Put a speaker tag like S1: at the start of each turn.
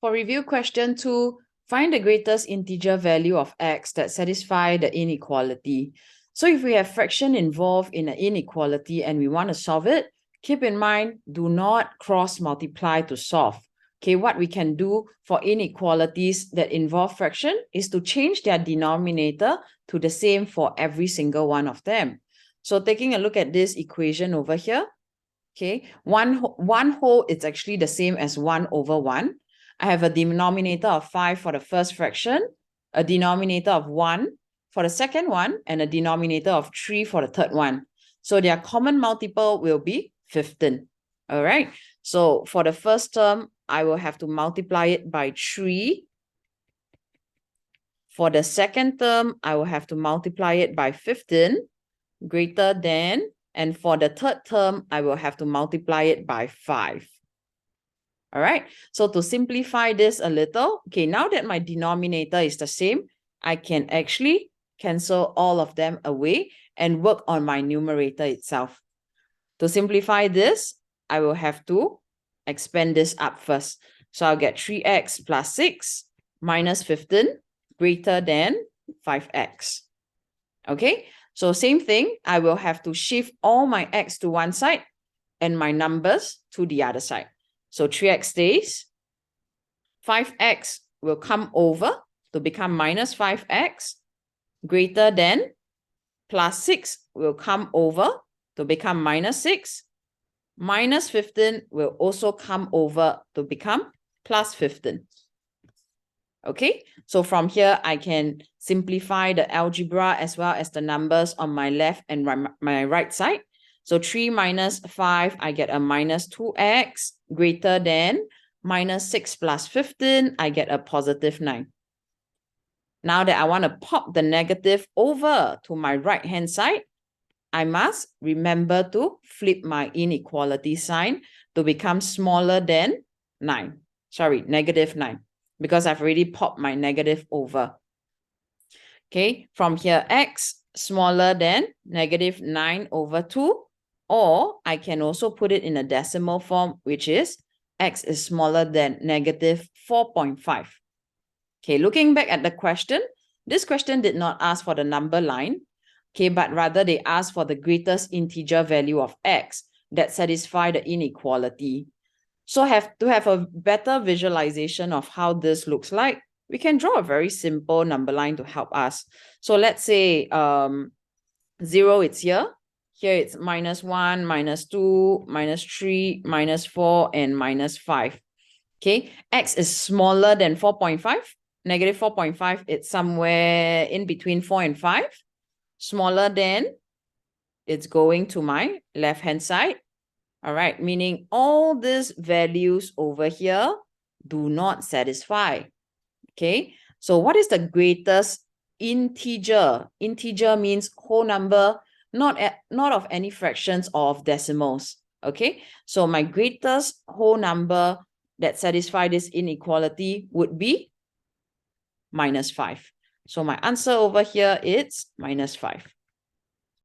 S1: For review question 2, find the greatest integer value of x that satisfy the inequality. So if we have fraction involved in an inequality and we want to solve it, keep in mind, do not cross multiply to solve. Okay, what we can do for inequalities that involve fraction is to change their denominator to the same for every single one of them. So taking a look at this equation over here, okay, one whole is actually the same as 1 over 1. I have a denominator of 5 for the first fraction, a denominator of 1 for the second one, and a denominator of 3 for the third one. So their common multiple will be 15. All right. So for the first term, I will have to multiply it by 3. For the second term, I will have to multiply it by 15, greater than, and for the third term, I will have to multiply it by 5. All right, so to simplify this a little, okay, now that my denominator is the same, I can actually cancel all of them away and work on my numerator itself. To simplify this, I will have to expand this up first. So I'll get 3x plus 6 minus 15 greater than 5x. Okay, so same thing, I will have to shift all my x to one side and my numbers to the other side. So 3x stays, 5x will come over to become minus 5x, greater than, plus 6 will come over to become minus 6, minus 15 will also come over to become plus 15. Okay, so from here, I can simplify the algebra as well as the numbers on my left and my right side. So 3 minus 5, I get a minus 2x greater than minus 6 plus 15, I get a positive 9. Now that I want to pop the negative over to my right-hand side, I must remember to flip my inequality sign to become smaller than 9. Sorry, negative 9, because I've already popped my negative over. Okay, from here, x smaller than negative 9 over 2, or I can also put it in a decimal form, which is x is smaller than negative 4.5. Okay, looking back at the question, this question did not ask for the number line, okay, but rather they asked for the greatest integer value of x that satisfy the inequality. So to have a better visualization of how this looks like, we can draw a very simple number line to help us. So let's say 0, it's here. Here it's minus 1, minus 2, minus 3, minus 4, and minus 5. Okay, x is smaller than 4.5. Negative 4.5, it's somewhere in between 4 and 5. Smaller than, it's going to my left-hand side. All right, meaning all these values over here do not satisfy. Okay, so what is the greatest integer? Integer means whole number, not of any fractions or of decimals. Okay, so my greatest whole number that satisfy this inequality would be minus 5. So my answer over here is minus 5.